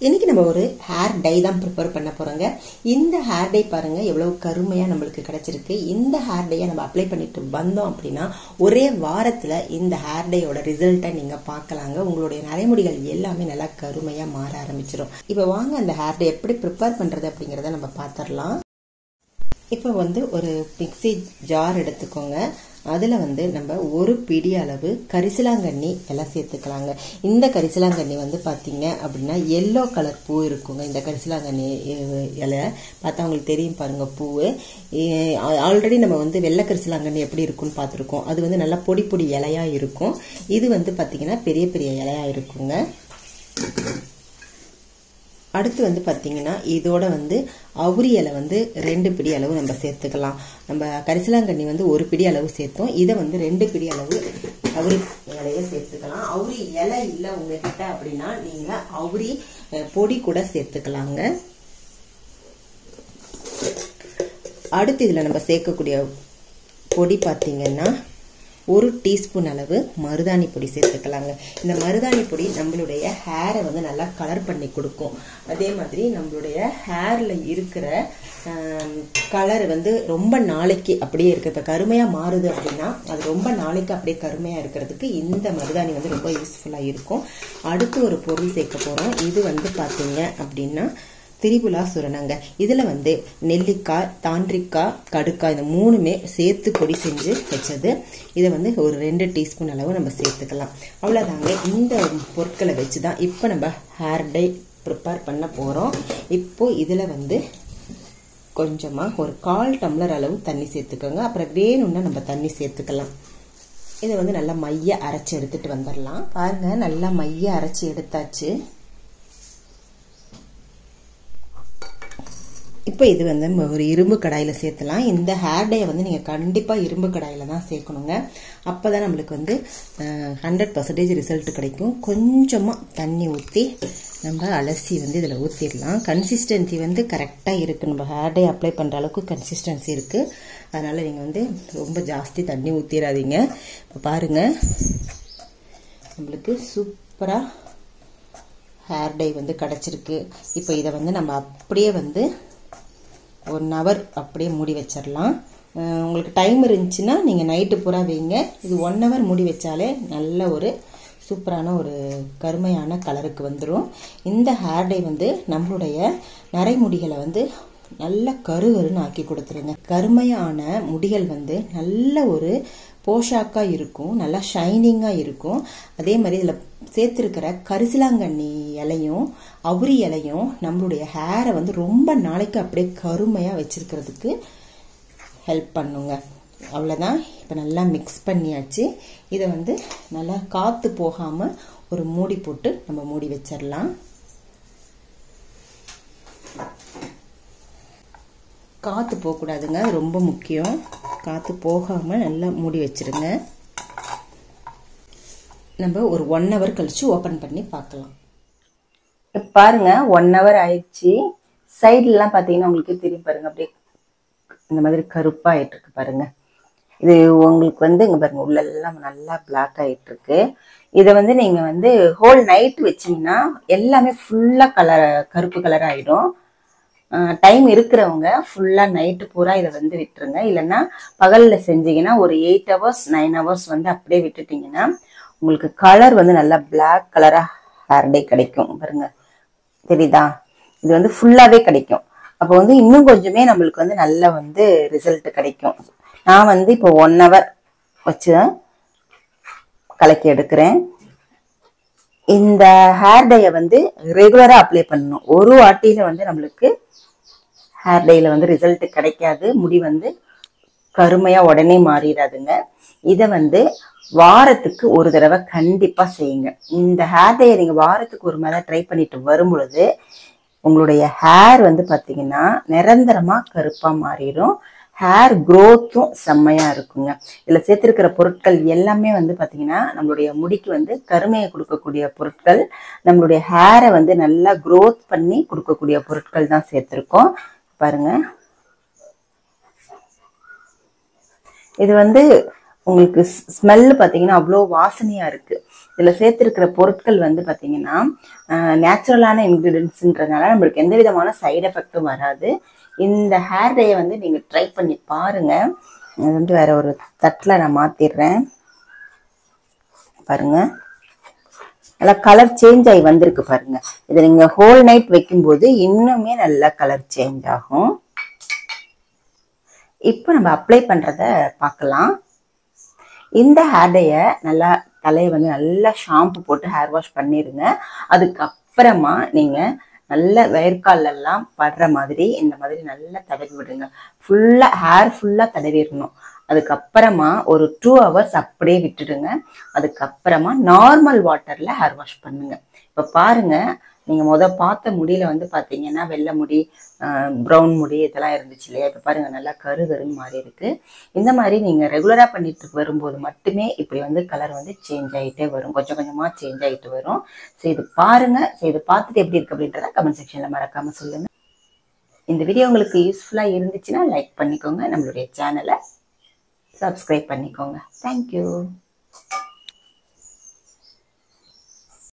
இன்னைக்கு நம்ம ஒரு ஹேர் டை தான் ப்ரிப்பேர் பண்ண போறோங்க. இந்த ஹேர் டை பாருங்க எவ்வளவு கருமையா நம்மளுக்கு கிடைச்சிருக்கு. இந்த ஹேர் டையை நம்ம அப்ளை பண்ணிட்டு வந்தோம் அப்படின்னா ஒரே வாரத்துல இந்த ஹேர் டையோட ரிசல்ட்டை நீங்க பார்க்கலாங்க. உங்களுடைய நரைமுடிகள் எல்லாமே நல்லா கருமையா மாற ஆரம்பிச்சிடும். இப்போ வாங்க அந்த ஹேர் டை எப்படி ப்ரிப்பேர் பண்றது அப்படிங்கறத நம்ம பார்த்துடலாம். இப்போ ஒரு மிக்ஸி ஜார் எடுத்துக்கோங்க. அதில் நம்ம ஒரு பிடி அளவு கரிசலாங்கண்ணி எல்லாம் சேர்த்துக்கலாங்க. இந்த கரிசலாங்கண்ணி பார்த்தீங்க அப்படின்னா எல்லோ கலர் பூ இருக்குங்க. இந்த கரிசலாங்கண்ணி இலை பார்த்தா உங்களுக்கு தெரியும் பாருங்க பூவு. ஆல்ரெடி நம்ம வெள்ளை கரிசலாங்கண்ணி எப்படி இருக்குன்னு பார்த்துருக்கோம். அது நல்லா பொடி பொடி இலையா இருக்கும். இது பார்த்தீங்கன்னா பெரிய பெரிய இலையா இருக்குங்க. அடுத்து பார்த்தீங்கன்னா இதோட அவுரி இலை 2 பிடி அளவு நம்ம சேர்த்துக்கலாம். நம்ம கரிசலாங்கண்ணி ஒரு பிடி அளவு சேர்த்தோம். இதை 2 பிடி அளவு அவுரி இலையை சேர்த்துக்கலாம். அவுரி இலை இல்லை உங்ககிட்ட அப்படின்னா நீங்க அவுரி பொடி கூட சேர்த்துக்கலாங்க. அடுத்து இதுல நம்ம சேர்க்கக்கூடிய பொடி பார்த்தீங்கன்னா 1 டீஸ்பூன் அளவு மருதாணி பொடி சேர்த்துக்கலாங்க. இந்த மருதாணி பொடி நம்மளுடைய ஹேரை நல்லா கலர் பண்ணி கொடுக்கும். அதே மாதிரி நம்மளுடைய ஹேர்ல இருக்கிற கலர் ரொம்ப நாளைக்கு அப்படியே இருக்கு. இப்ப கருமையா மாறுது அப்படின்னா அது ரொம்ப நாளைக்கு அப்படியே கருமையா இருக்கிறதுக்கு இந்த மருதாணி ரொம்ப யூஸ்ஃபுல்லா இருக்கும். அடுத்து ஒரு பொருள் சேர்க்க போறோம். இது பாத்தீங்க அப்படின்னா திரிபுலா சுரணங்க. இதுல நெல்லிக்காய், தாண்டிக்காய், கடுக்காய் இந்த 3மே சேர்த்து பொடி செஞ்சு வச்சது. இதை ஒரு 2 டீஸ்பூன் அளவு நம்ம சேர்த்துக்கலாம். அவ்வளவுதாங்க. இந்த பொருட்களை வச்சுதான் இப்ப நம்ம ஹேர் டை ப்ரிப்பேர் பண்ண போறோம். இப்போ இதுல கொஞ்சமா ஒரு 1/4 டம்ளர் அளவு தண்ணி சேர்த்துக்கோங்க. அப்புறம் வேணும்னா நம்ம தண்ணி சேர்த்துக்கலாம். இதை நல்லா மைய அரைச்சி எடுத்துட்டு வந்துடலாம். பாருங்க நல்லா மைய அரைச்சி எடுத்தாச்சு. இப்போ இது ஒரு இரும்பு கடாயில சேர்த்தலாம். இந்த ஹேர் டையை நீங்க கண்டிப்பா இரும்பு கடாயில தான் சேர்க்கணுங்க. அப்பதான் நம்மளுக்கு 100% ரிசல்ட் கிடைக்கும். கொஞ்சமா தண்ணி ஊற்றி நம்ம அலசி இதுல ஊத்திடலாம். கன்சிஸ்டன்சி கரெக்டா இருக்கு. நம்ம ஹேர் டை அப்ளை பண்ற அளவுக்கு கன்சிஸ்டன்சி இருக்கு. அதனால நீங்க ரொம்ப ஜாஸ்தி தண்ணி ஊத்திடாதீங்க. இப்போ பாருங்க நம்மளுக்கு சூப்பரா ஹேர் டை கிடைச்சிருக்கு. இப்போ இதை நம்ம அப்படியே 1 ஹவர் அப்படியே மூடி வச்சிடலாம். உங்களுக்கு டைம் இருந்துச்சுன்னா நீங்க நைட்டு பூரா வைங்க. இது 1 ஹவர் மூடி வச்சாலே நல்ல ஒரு சூப்பரான ஒரு கருமையான கலருக்கு வந்துடும். இந்த ஹேர் டை நம்மளுடைய நரைமுடிகளை நல்ல கருகருன்னு ஆக்கி கொடுத்துருங்க. கருமையான முடிகள் நல்ல ஒரு போஷாக்கா இருக்கும், நல்லா ஷைனிங்கா இருக்கும். அதே மாதிரி இதுல சேர்த்திருக்கிற கரிசலாங்கண்ணி இலையும் அவுரி இலையும் நம்மளுடைய ஹேரை ரொம்ப நாளைக்கு அப்படியே கருமையா வச்சிருக்கிறதுக்கு ஹெல்ப் பண்ணுங்க. அவ்வளவுதான். இப்ப நல்லா மிக்ஸ் பண்ணியாச்சு. இதை நல்லா காத்து போகாம ஒரு மூடி போட்டு நம்ம மூடி வச்சிடலாம். காத்து போகக்கூடாதுங்க, ரொம்ப முக்கியம். காத்து போகாம நல்லா மூடி வச்சிருங்க. நம்ம ஒரு 1 ஹவர் கழிச்சு ஓபன் பண்ணி பார்க்கலாம். பாருங்க 1 ஹவர் ஆயிடுச்சு. சைடுல எல்லாம் பாத்தீங்கன்னா உங்களுக்கு தெரியும் பாருங்க, அப்படியே இந்த மாதிரி கருப்பா ஆயிட்டு இருக்கு பாருங்க. இது உங்களுக்கு இங்க பாருங்க உள்ள எல்லாம் நல்லா பிளாக் ஆயிட்டு இருக்கு. இதை நீங்க ஹோல் நைட் வச்சீங்கன்னா எல்லாமே ஃபுல்லா கருப்பு கலர் ஆயிடும். டைம் இருக்கிறவங்க ஃபுல்லா நைட்டு பூரா இதை விட்டுருங்க. இல்லைன்னா பகல்ல செஞ்சீங்கன்னா ஒரு 8 ஹவர்ஸ் 9 ஹவர்ஸ் அப்படியே விட்டுட்டீங்கன்னா உங்களுக்கு கலர் நல்லா பிளாக் கலரா ஹேர் டை கிடைக்கும். பாருங்க தெரியுதா? இது ஃபுல்லாவே கிடைக்கும். அப்போ இன்னும் கொஞ்சமே நம்மளுக்கு நல்ல ரிசல்ட் கிடைக்கும். நான் இப்போ 1 ஹவர் வச்சு கலக்கி எடுக்கிறேன். இந்த ஹேர் டைய ரெகுலரா அப்ளை பண்ணணும். ஒரு வாட்டியில நம்மளுக்கு ஹேர் டைல ரிசல்ட் கிடைக்காது. முடி கருமையா உடனே மாறிடாதுங்க. இதை வாரத்துக்கு ஒரு தடவை கண்டிப்பா செய்யுங்க. இந்த ஹேர் டையை நீங்க வாரத்துக்கு ஒரு முறை ட்ரை பண்ணிட்டு வரும் பொழுது உங்களுடைய ஹேர் பாத்தீங்கன்னா நிரந்தரமா கருப்பா மாறிடும். ஹேர் க்ரோத்தும் செம்மையா இருக்குங்க. இதுல சேர்த்திருக்கிற பொருட்கள் எல்லாமே பாத்தீங்கன்னா நம்மளுடைய முடிக்கு கருமையை கொடுக்கக்கூடிய பொருட்கள், நம்மளுடைய ஹேரை நல்லா க்ரோத் பண்ணி கொடுக்கக்கூடிய பொருட்கள் தான் சேர்த்திருக்கோம். பாருங்க இது உங்களுக்கு ஸ்மெல் பாத்தீங்கன்னா அவ்வளோ வாசனையா இருக்கு. இதில் சேர்த்துருக்கிற பொருட்கள் வந்து பார்த்தீங்கன்னா நேச்சுரலான இன்க்ரீடியன்ட்ஸ்ன்றதுனால நம்மளுக்கு எந்த விதமான சைடு எஃபெக்டும் வராது. இந்த ஹேர் டேயை வந்து நீங்கள் ட்ரை பண்ணி பாருங்கள். அது வந்து வேற ஒரு தட்டில் நான் மாற்றிடுறேன். பாருங்க, நல்லா கலர் சேஞ்ச் ஆகி வந்திருக்கு பாருங்க. இதை நீங்கள் ஹோல் நைட் வைக்கும்போது இன்னுமே நல்லா கலர் சேஞ்ச் ஆகும். இப்போ நம்ம அப்ளை பண்ணுறத பார்க்கலாம். இந்த ஹேர் டேயை நல்லா தலையை வந்து நல்லா ஷாம்பு போட்டு ஹேர் வாஷ் பண்ணிடுங்க. அதுக்கப்புறமா நீங்கள் நல்ல வேர்க்காலெல்லாம் படுற மாதிரி இந்த மாதிரி நல்லா தடவி விடுங்க. ஃபுல்லாக ஹேர் ஃபுல்லாக தடவிடணும். அதுக்கப்புறமா ஒரு 2 hours அப்படியே விட்டுடுங்க. அதுக்கப்புறமா நார்மல் வாட்டரில் ஹேர் வாஷ் பண்ணுங்க. இப்போ பாருங்கள், நீங்கள் பார்த்த முடியில வந்து பார்த்தீங்கன்னா வெள்ளை முடி, ப்ரௌன் முடி இதெல்லாம் இருந்துச்சு இல்லையா? இப்போ பாருங்கள் நல்லா கருன்னு மாறி இருக்கு. இந்த மாதிரி நீங்கள் ரெகுலராக பண்ணிட்டு வரும்போது மட்டுமே இப்படி வந்து கலர் வந்து சேஞ்ச் ஆகிட்டே வரும். கொஞ்சம் கொஞ்சமாக சேஞ்ச் ஆகிட்டு வரும். செய்து பாருங்கள். செய்து பார்த்துட்டு எப்படி இருக்கு அப்படின்றத கமெண்ட் செக்ஷனில் மறக்காமல் சொல்லுங்கள். இந்த வீடியோ உங்களுக்கு யூஸ்ஃபுல்லாக இருந்துச்சுன்னா லைக் பண்ணிக்கோங்க. நம்மளுடைய சேனலை சப்ஸ்கிரைப் பண்ணிக்கோங்க. தேங்க்யூ.